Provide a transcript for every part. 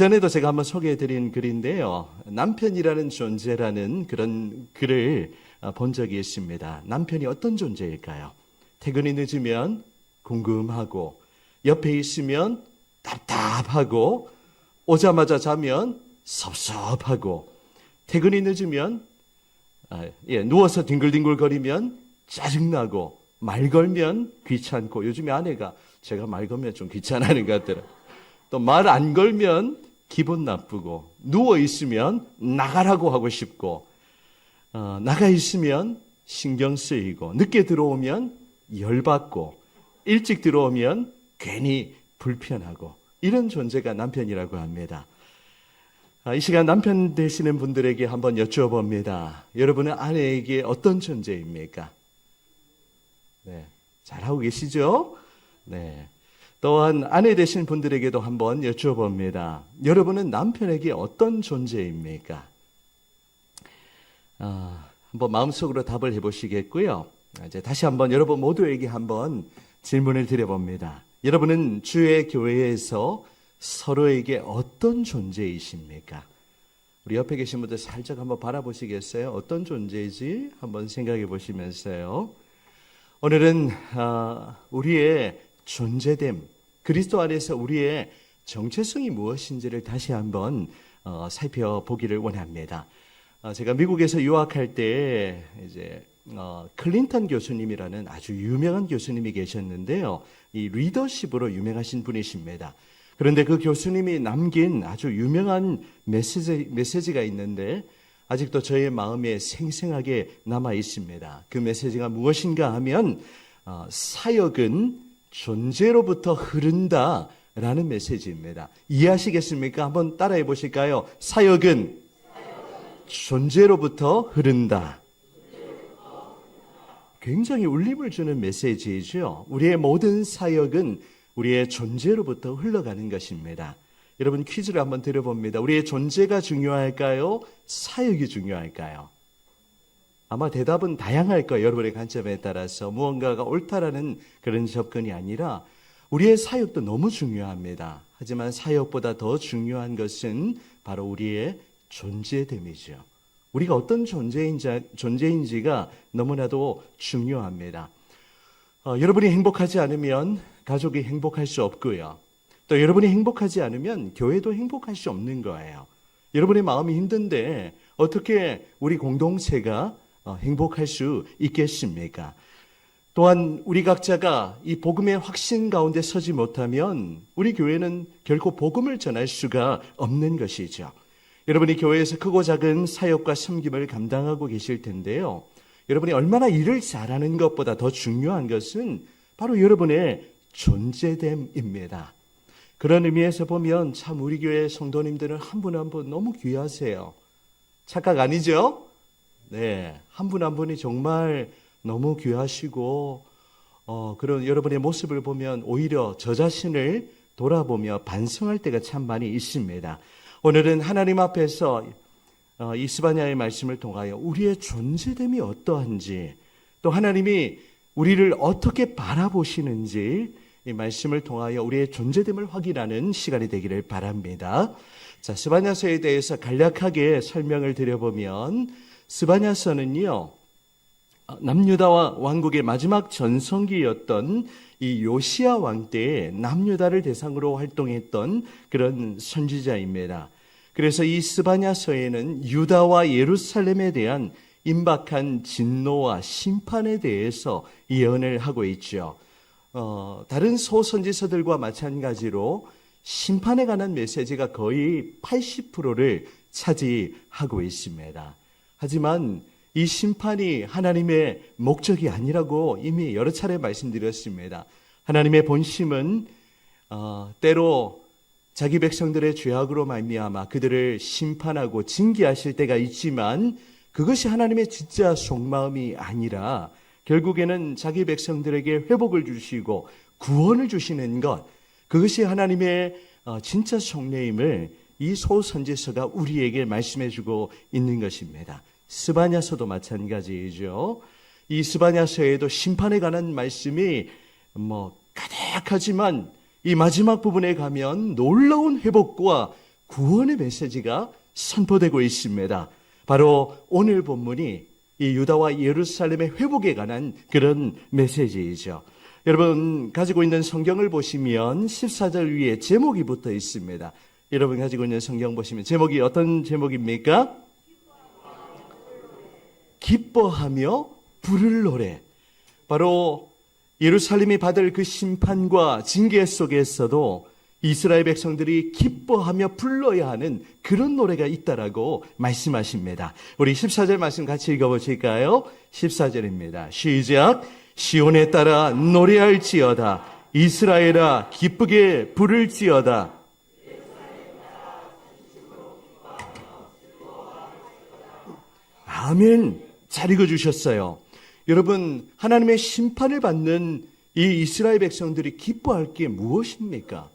전에도 제가 한번 소개해드린 글인데요. 남편이라는 존재라는 그런 글을 본 적이 있습니다. 남편이 어떤 존재일까요? 퇴근이 늦으면 궁금하고, 옆에 있으면 답답하고, 오자마자 자면 섭섭하고, 퇴근이 늦으면 누워서 뒹굴뒹굴거리면 짜증나고, 말 걸면 귀찮고, 요즘에 아내가 제가 말 걸면 좀 귀찮아하는 것 같더라고요. 또 말 안 걸면 기분 나쁘고, 누워 있으면 나가라고 하고 싶고, 나가 있으면 신경 쓰이고, 늦게 들어오면 열받고, 일찍 들어오면 괜히 불편하고, 이런 존재가 남편이라고 합니다. 이 시간 남편 되시는 분들에게 한번 여쭤봅니다. 여러분은 아내에게 어떤 존재입니까? 네, 잘하고 계시죠? 네. 또한 아내 되신 분들에게도 한번 여쭤봅니다. 여러분은 남편에게 어떤 존재입니까? 한번 마음속으로 답을 해보시겠고요. 이제 다시 한번 여러분 모두에게 한번 질문을 드려봅니다. 여러분은 주의 교회에서 서로에게 어떤 존재이십니까? 우리 옆에 계신 분들 살짝 한번 바라보시겠어요? 어떤 존재인지 한번 생각해 보시면서요. 오늘은 우리의 존재됨, 그리스도 안에서 우리의 정체성이 무엇인지를 다시 한번 살펴보기를 원합니다. 제가 미국에서 유학할 때 이제 클린턴 교수님이라는 아주 유명한 교수님이 계셨는데요. 이 리더십으로 유명하신 분이십니다. 그런데 그 교수님이 남긴 아주 유명한 메시지가 있는데 아직도 저의 마음에 생생하게 남아 있습니다. 그 메시지가 무엇인가 하면 사역은 존재로부터 흐른다라는 메시지입니다. 이해하시겠습니까? 한번 따라해 보실까요? 사역은 존재로부터 흐른다. 굉장히 울림을 주는 메시지이죠. 우리의 모든 사역은 우리의 존재로부터 흘러가는 것입니다. 여러분 퀴즈를 한번 드려봅니다. 우리의 존재가 중요할까요? 사역이 중요할까요? 아마 대답은 다양할 거예요. 여러분의 관점에 따라서 무언가가 옳다라는 그런 접근이 아니라 우리의 사역도 너무 중요합니다. 하지만 사역보다 더 중요한 것은 바로 우리의 존재됨이죠. 우리가 어떤 존재인지가 너무나도 중요합니다. 여러분이 행복하지 않으면 가족이 행복할 수 없고요. 또 여러분이 행복하지 않으면 교회도 행복할 수 없는 거예요. 여러분의 마음이 힘든데 어떻게 우리 공동체가 행복할 수 있겠습니까? 또한 우리 각자가 이 복음의 확신 가운데 서지 못하면 우리 교회는 결코 복음을 전할 수가 없는 것이죠. 여러분이 교회에서 크고 작은 사역과 섬김을 감당하고 계실 텐데요. 여러분이 얼마나 일을 잘하는 것보다 더 중요한 것은 바로 여러분의 존재됨입니다. 그런 의미에서 보면 참 우리 교회 성도님들은 한 분 한 분 너무 귀하세요. 착각 아니죠? 네, 한 분 한 분이 정말 너무 귀하시고 그런 여러분의 모습을 보면 오히려 저 자신을 돌아보며 반성할 때가 참 많이 있습니다. 오늘은 하나님 앞에서 이 스바냐의 말씀을 통하여 우리의 존재됨이 어떠한지 또 하나님이 우리를 어떻게 바라보시는지 이 말씀을 통하여 우리의 존재됨을 확인하는 시간이 되기를 바랍니다. 자, 스바냐서에 대해서 간략하게 설명을 드려보면 스바냐서는요, 남유다와 왕국의 마지막 전성기였던 이 요시야 왕 때에 남유다를 대상으로 활동했던 그런 선지자입니다. 그래서 이 스바냐서에는 유다와 예루살렘에 대한 임박한 진노와 심판에 대해서 예언을 하고 있죠. 다른 소선지서들과 마찬가지로 심판에 관한 메시지가 거의 80%를 차지하고 있습니다. 하지만 이 심판이 하나님의 목적이 아니라고 이미 여러 차례 말씀드렸습니다. 하나님의 본심은 때로 자기 백성들의 죄악으로 말미암아 그들을 심판하고 징계하실 때가 있지만 그것이 하나님의 진짜 속마음이 아니라 결국에는 자기 백성들에게 회복을 주시고 구원을 주시는 것, 그것이 하나님의 진짜 속내임을 이 소선지서가 우리에게 말씀해주고 있는 것입니다. 스바냐서도 마찬가지이죠. 이 스바냐서에도 심판에 관한 말씀이 가득하지만 이 마지막 부분에 가면 놀라운 회복과 구원의 메시지가 선포되고 있습니다. 바로 오늘 본문이 이 유다와 예루살렘의 회복에 관한 그런 메시지이죠. 여러분 가지고 있는 성경을 보시면 14절 위에 제목이 붙어 있습니다. 여러분 가지고 있는 성경 보시면 제목이 어떤 제목입니까? 기뻐하며 부를 노래. 바로 예루살렘이 받을 그 심판과 징계 속에서도 이스라엘 백성들이 기뻐하며 불러야 하는 그런 노래가 있다라고 말씀하십니다. 우리 14절 말씀 같이 읽어보실까요? 14절입니다. 시작. 시온에 따라 노래할지어다. 이스라엘아 기쁘게 부를지어다. 아멘. 잘 읽어주셨어요. 여러분, 하나님의 심판을 받는 이 이스라엘 백성들이 기뻐할 게 무엇입니까?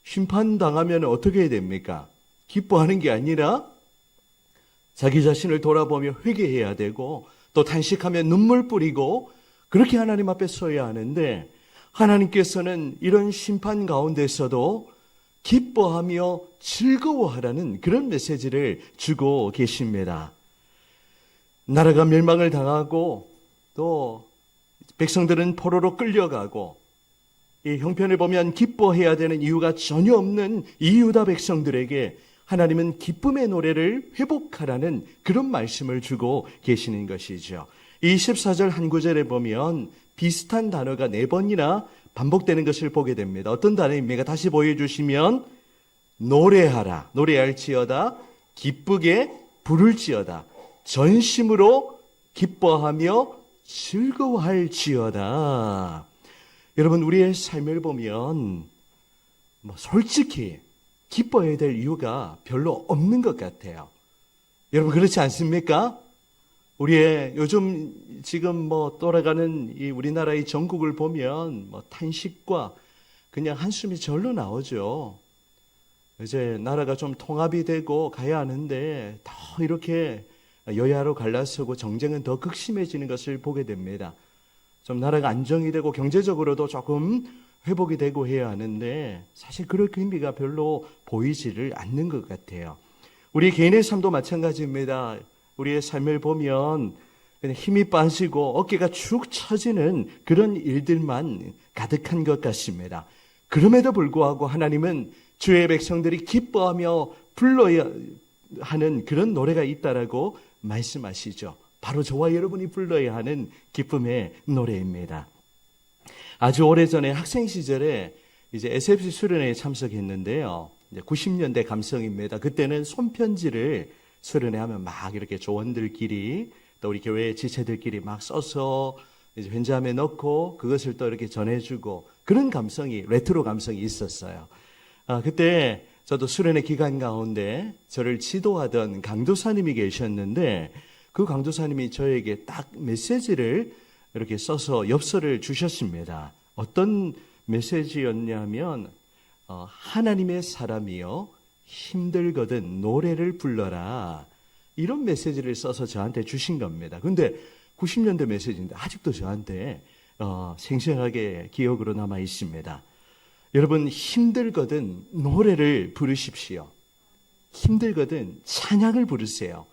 심판당하면 어떻게 해야 됩니까? 기뻐하는 게 아니라 자기 자신을 돌아보며 회개해야 되고 또 탄식하며 눈물 뿌리고 그렇게 하나님 앞에 서야 하는데 하나님께서는 이런 심판 가운데서도 기뻐하며 즐거워하라는 그런 메시지를 주고 계십니다. 나라가 멸망을 당하고 또 백성들은 포로로 끌려가고 이 형편을 보면 기뻐해야 되는 이유가 전혀 없는 이 유다 백성들에게 하나님은 기쁨의 노래를 회복하라는 그런 말씀을 주고 계시는 것이죠. 이 14절 한 구절에 보면 비슷한 단어가 4번이나 반복되는 것을 보게 됩니다. 어떤 단어입니까? 다시 보여주시면 노래하라, 노래할지어다, 기쁘게 부를지어다, 전심으로 기뻐하며 즐거워할지어다. 여러분 우리의 삶을 보면 솔직히 기뻐해야 될 이유가 별로 없는 것 같아요. 여러분 그렇지 않습니까? 우리의 요즘 지금 돌아가는 이 우리나라의 전국을 보면 탄식과 그냥 한숨이 절로 나오죠. 이제 나라가 좀 통합이 되고 가야 하는데 더 이렇게 여야로 갈라서고 정쟁은 더 극심해지는 것을 보게 됩니다. 좀 나라가 안정이 되고 경제적으로도 조금 회복이 되고 해야 하는데 사실 그럴 의미가 별로 보이지를 않는 것 같아요. 우리 개인의 삶도 마찬가지입니다. 우리의 삶을 보면 그냥 힘이 빠지고 어깨가 축 처지는 그런 일들만 가득한 것 같습니다. 그럼에도 불구하고 하나님은 주의 백성들이 기뻐하며 불러야 하는 그런 노래가 있다라고 말씀하시죠. 바로 저와 여러분이 불러야 하는 기쁨의 노래입니다. 아주 오래전에 학생 시절에 이제 SFC 수련회에 참석했는데요. 이제 90년대 감성입니다. 그때는 손편지를 수련회 하면 막 이렇게 조원들끼리 또 우리 교회 지체들끼리 막 써서 이제 현자함에 넣고 그것을 또 이렇게 전해주고 그런 감성이 레트로 감성이 있었어요. 그때 저도 수련회 기간 가운데 저를 지도하던 강도사님이 계셨는데 그 강도사님이 저에게 딱 메시지를 이렇게 써서 엽서를 주셨습니다. 어떤 메시지였냐면 하나님의 사람이여 힘들거든 노래를 불러라. 이런 메시지를 써서 저한테 주신 겁니다. 근데 90년대 메시지인데 아직도 저한테 생생하게 기억으로 남아 있습니다. 여러분 힘들거든 노래를 부르십시오. 힘들거든 찬양을 부르세요.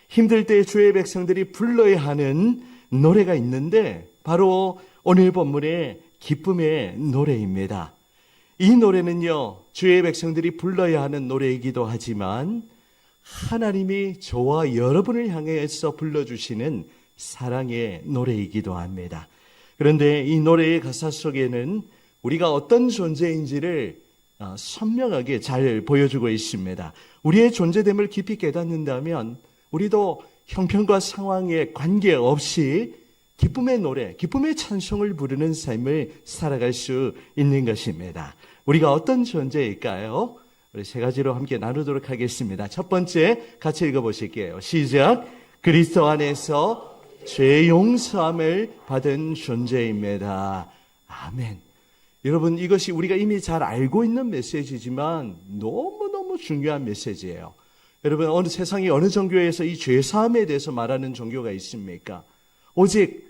힘들 때 주의 백성들이 불러야 하는 노래가 있는데 바로 오늘 본문의 기쁨의 노래입니다. 이 노래는요 주의 백성들이 불러야 하는 노래이기도 하지만 하나님이 저와 여러분을 향해서 불러주시는 사랑의 노래이기도 합니다. 그런데 이 노래의 가사 속에는 우리가 어떤 존재인지를 선명하게 잘 보여주고 있습니다. 우리의 존재됨을 깊이 깨닫는다면 우리도 형편과 상황에 관계없이 기쁨의 노래, 기쁨의 찬송을 부르는 삶을 살아갈 수 있는 것입니다. 우리가 어떤 존재일까요? 우리 3가지로 함께 나누도록 하겠습니다. 첫 번째 같이 읽어보실게요. 시작. 그리스도 안에서 죄 용서함을 받은 존재입니다. 아멘. 여러분 이것이 우리가 이미 잘 알고 있는 메시지지만 너무너무 중요한 메시지예요. 여러분 어느 세상에 어느 종교에서 이 죄사함에 대해서 말하는 종교가 있습니까? 오직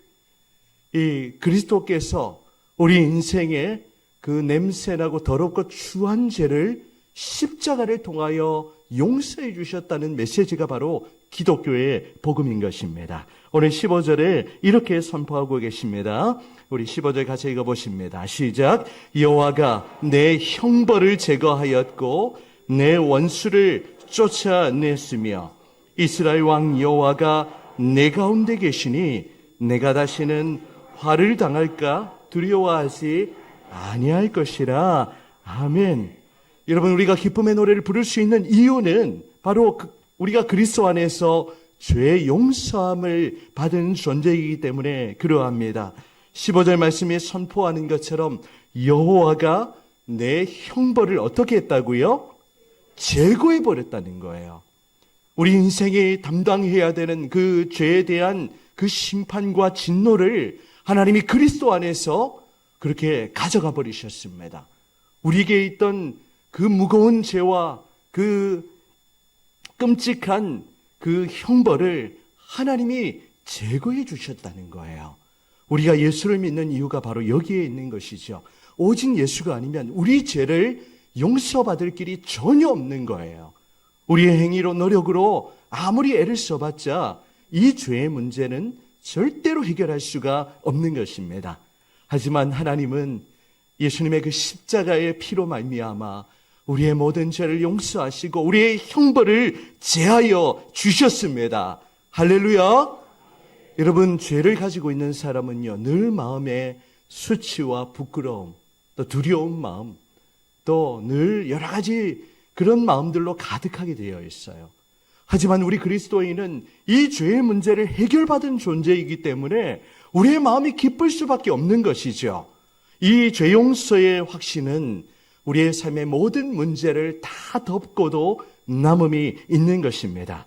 이 그리스도께서 우리 인생에 그 냄새나고 더럽고 추한 죄를 십자가를 통하여 용서해 주셨다는 메시지가 바로 기독교의 복음인 것입니다. 오늘 15절에 이렇게 선포하고 계십니다. 우리 15절 같이 읽어보십니다. 시작. 여호와가 내 형벌을 제거하였고 내 원수를 쫓아냈으며 이스라엘 왕 여호와가 내 가운데 계시니 내가 다시는 화를 당할까 두려워하지 아니할 것이라. 아멘. 여러분, 우리가 기쁨의 노래를 부를 수 있는 이유는 바로 우리가 그리스도 안에서 죄의 용서함을 받은 존재이기 때문에 그러합니다. 15절 말씀에 선포하는 것처럼 여호와가 내 형벌을 어떻게 했다고요? 제거해 버렸다는 거예요. 우리 인생이 담당해야 되는 그 죄에 대한 그 심판과 진노를 하나님이 그리스도 안에서 그렇게 가져가 버리셨습니다. 우리에게 있던 그 무거운 죄와 그 끔찍한 그 형벌을 하나님이 제거해 주셨다는 거예요. 우리가 예수를 믿는 이유가 바로 여기에 있는 것이죠. 오직 예수가 아니면 우리 죄를 용서받을 길이 전혀 없는 거예요. 우리의 행위로 노력으로 아무리 애를 써봤자 이 죄의 문제는 절대로 해결할 수가 없는 것입니다. 하지만 하나님은 예수님의 그 십자가의 피로 말미암아 우리의 모든 죄를 용서하시고 우리의 형벌을 제하여 주셨습니다. 할렐루야. 여러분, 죄를 가지고 있는 사람은요, 늘 마음에 수치와 부끄러움, 또 두려운 마음, 또 늘 여러 가지 그런 마음들로 가득하게 되어 있어요. 하지만 우리 그리스도인은 이 죄의 문제를 해결받은 존재이기 때문에 우리의 마음이 기쁠 수밖에 없는 것이죠. 이 죄 용서의 확신은 우리의 삶의 모든 문제를 다 덮고도 남음이 있는 것입니다.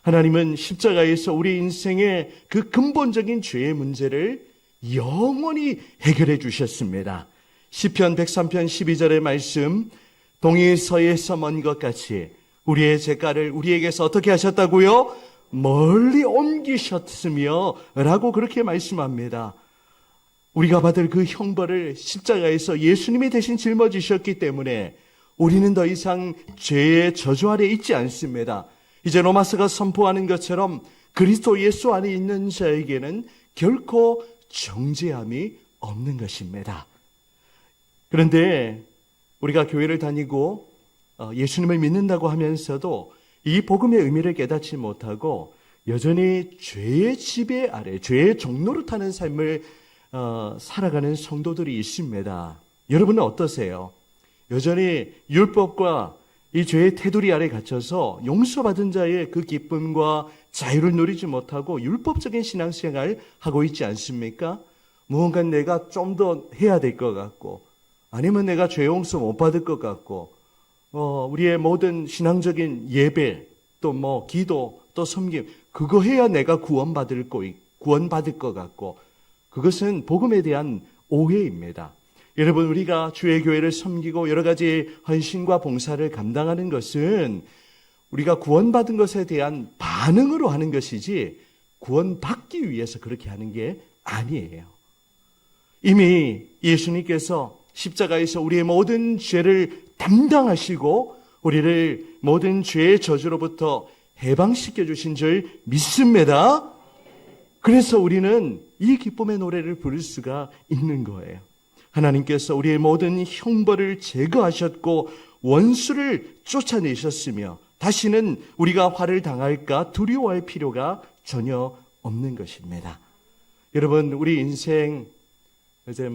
하나님은 십자가에서 우리 인생의 그 근본적인 죄의 문제를 영원히 해결해 주셨습니다. 시편 103편 12절의 말씀, 동이 서에서 먼 것 같이 우리의 죄가를 우리에게서 어떻게 하셨다고요? 멀리 옮기셨으며 라고 그렇게 말씀합니다. 우리가 받을 그 형벌을 십자가에서 예수님이 대신 짊어지셨기 때문에 우리는 더 이상 죄의 저주 아래 있지 않습니다. 이제 로마서가 선포하는 것처럼 그리스도 예수 안에 있는 자에게는 결코 정죄함이 없는 것입니다. 그런데 우리가 교회를 다니고 예수님을 믿는다고 하면서도 이 복음의 의미를 깨닫지 못하고 여전히 죄의 지배 아래, 죄의 종로를 타는 삶을 살아가는 성도들이 있습니다. 여러분은 어떠세요? 여전히 율법과 이 죄의 테두리 아래 갇혀서 용서받은 자의 그 기쁨과 자유를 누리지 못하고 율법적인 신앙생활 하고 있지 않습니까? 무언가 내가 좀 더 해야 될 것 같고, 아니면 내가 죄 용서 못 받을 것 같고, 우리의 모든 신앙적인 예배, 또 기도, 또 섬김, 그거 해야 내가 구원받을 것 같고, 그것은 복음에 대한 오해입니다. 여러분, 우리가 주의 교회를 섬기고 여러 가지 헌신과 봉사를 감당하는 것은 우리가 구원받은 것에 대한 반응으로 하는 것이지 구원받기 위해서 그렇게 하는 게 아니에요. 이미 예수님께서 십자가에서 우리의 모든 죄를 담당하시고 우리를 모든 죄의 저주로부터 해방시켜 주신 줄 믿습니다. 그래서 우리는 이 기쁨의 노래를 부를 수가 있는 거예요. 하나님께서 우리의 모든 형벌을 제거하셨고 원수를 쫓아내셨으며 다시는 우리가 화를 당할까 두려워할 필요가 전혀 없는 것입니다. 여러분, 우리 인생 이제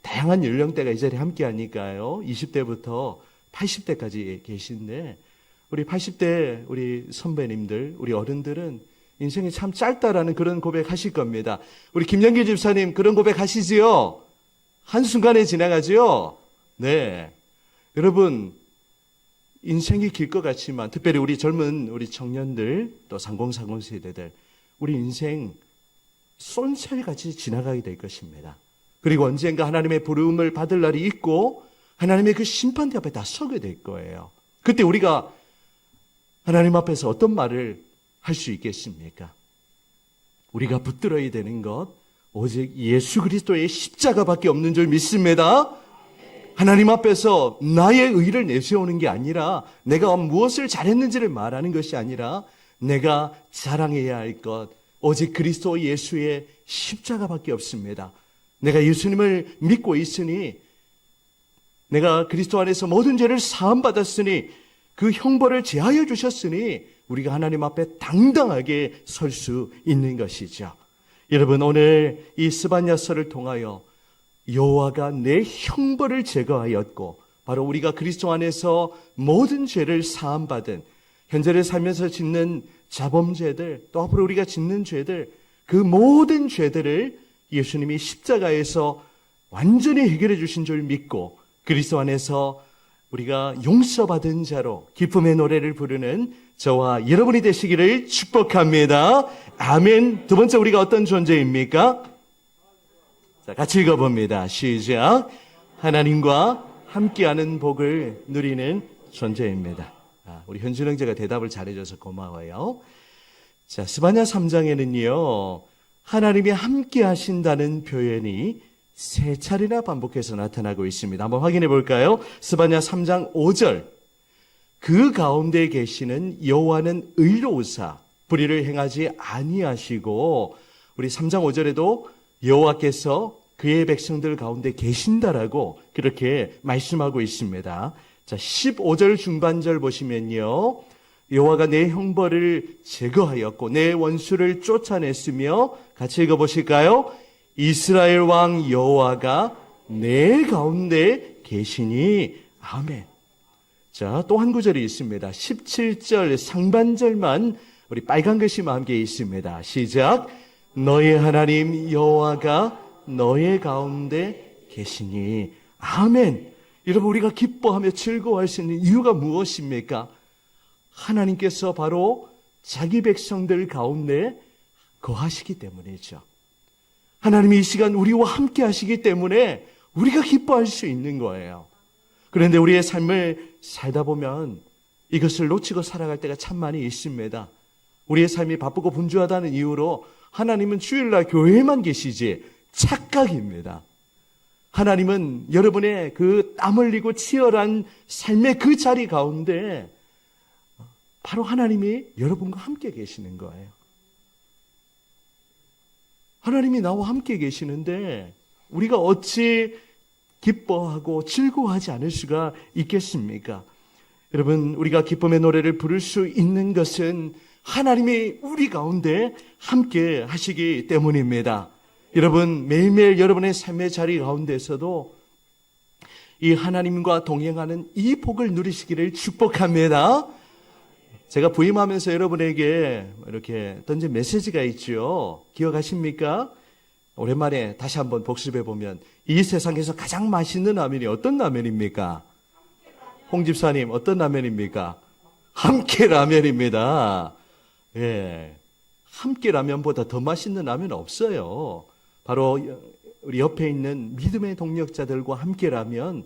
다양한 연령대가 이 자리에 함께 하니까요. 20대부터 80대까지 계신데 우리 80대 우리 선배님들, 우리 어른들은 인생이 참 짧다라는 그런 고백 하실 겁니다. 우리 김영길 집사님 그런 고백 하시지요? 한순간에 지나가지요? 네. 여러분, 인생이 길 것 같지만 특별히 우리 젊은 우리 청년들 또 3040 세대들 우리 인생 쏜살같이 지나가게 될 것입니다. 그리고 언젠가 하나님의 부름을 받을 날이 있고 하나님의 그 심판대 앞에 다 서게 될 거예요. 그때 우리가 하나님 앞에서 어떤 말을 할 수 있겠습니까? 우리가 붙들어야 되는 것 오직 예수 그리스도의 십자가밖에 없는 줄 믿습니다. 하나님 앞에서 나의 의를 내세우는 게 아니라 내가 무엇을 잘했는지를 말하는 것이 아니라 내가 자랑해야 할 것 오직 그리스도 예수의 십자가밖에 없습니다. 내가 예수님을 믿고 있으니 내가 그리스도 안에서 모든 죄를 사함받았으니 그 형벌을 제하여 주셨으니 우리가 하나님 앞에 당당하게 설 수 있는 것이죠. 여러분 오늘 이 스바냐서를 통하여 여호와가 내 형벌을 제거하였고 바로 우리가 그리스도 안에서 모든 죄를 사함받은 현재를 살면서 짓는 자범죄들 또 앞으로 우리가 짓는 죄들 그 모든 죄들을 예수님이 십자가에서 완전히 해결해 주신 줄 믿고 그리스도 안에서 우리가 용서받은 자로 기쁨의 노래를 부르는 저와 여러분이 되시기를 축복합니다. 아멘. 두 번째 우리가 어떤 존재입니까? 자, 같이 읽어봅니다. 시작. 하나님과 함께하는 복을 누리는 존재입니다. 우리 현준 형제가 대답을 잘해줘서 고마워요. 자, 스바냐 3장에는요. 하나님이 함께 하신다는 표현이 세 차례나 반복해서 나타나고 있습니다. 한번 확인해 볼까요? 스바냐 3장 5절. 그 가운데 계시는 여호와는 의로우사 불의를 행하지 아니하시고 우리 3장 5절에도 여호와께서 그의 백성들 가운데 계신다라고 그렇게 말씀하고 있습니다. 자, 15절 중반절 보시면요. 여호와가 내 형벌을 제거하였고 내 원수를 쫓아냈으며 같이 읽어보실까요? 이스라엘 왕 여호와가 내 가운데 계시니 아멘. 자, 또 한 구절이 있습니다. 17절 상반절만 우리 빨간 글씨와 함께 있습니다. 시작. 너의 하나님 여호와가 너의 가운데 계시니 아멘. 여러분 우리가 기뻐하며 즐거워할 수 있는 이유가 무엇입니까? 하나님께서 바로 자기 백성들 가운데 거하시기 때문이죠. 하나님이 이 시간 우리와 함께 하시기 때문에 우리가 기뻐할 수 있는 거예요. 그런데 우리의 삶을 살다 보면 이것을 놓치고 살아갈 때가 참 많이 있습니다. 우리의 삶이 바쁘고 분주하다는 이유로 하나님은 주일날 교회에만 계시지 착각입니다. 하나님은 여러분의 그 땀 흘리고 치열한 삶의 그 자리 가운데 바로 하나님이 여러분과 함께 계시는 거예요. 하나님이 나와 함께 계시는데 우리가 어찌 기뻐하고 즐거워하지 않을 수가 있겠습니까? 여러분 우리가 기쁨의 노래를 부를 수 있는 것은 하나님이 우리 가운데 함께 하시기 때문입니다. 여러분 매일매일 여러분의 삶의 자리 가운데서도 이 하나님과 동행하는 이 복을 누리시기를 축복합니다. 제가 부임하면서 여러분에게 이렇게 던진 메시지가 있죠. 기억하십니까? 오랜만에 다시 한번 복습해 보면 이 세상에서 가장 맛있는 라면이 어떤 라면입니까? 홍 집사님 어떤 라면입니까? 함께 라면입니다. 예, 함께 라면보다 더 맛있는 라면 없어요. 바로 우리 옆에 있는 믿음의 동력자들과 함께라면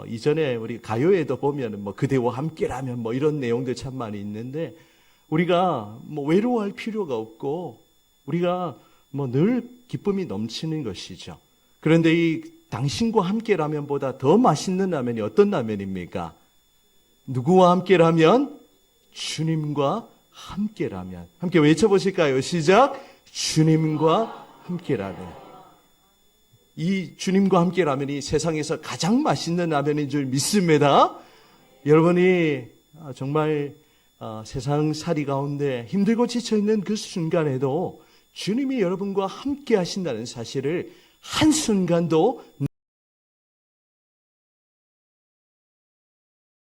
이전에 우리 가요에도 보면 그대와 함께라면 이런 내용들 참 많이 있는데 우리가 외로워할 필요가 없고 우리가 늘 기쁨이 넘치는 것이죠. 그런데 이 당신과 함께라면보다 더 맛있는 라면이 어떤 라면입니까? 누구와 함께라면? 주님과 함께라면. 함께 외쳐보실까요? 시작. 주님과 함께라면. 이 주님과 함께 라면이 세상에서 가장 맛있는 라면인 줄 믿습니다. 여러분이 정말 세상 살이 가운데 힘들고 지쳐있는 그 순간에도 주님이 여러분과 함께 하신다는 사실을 한순간도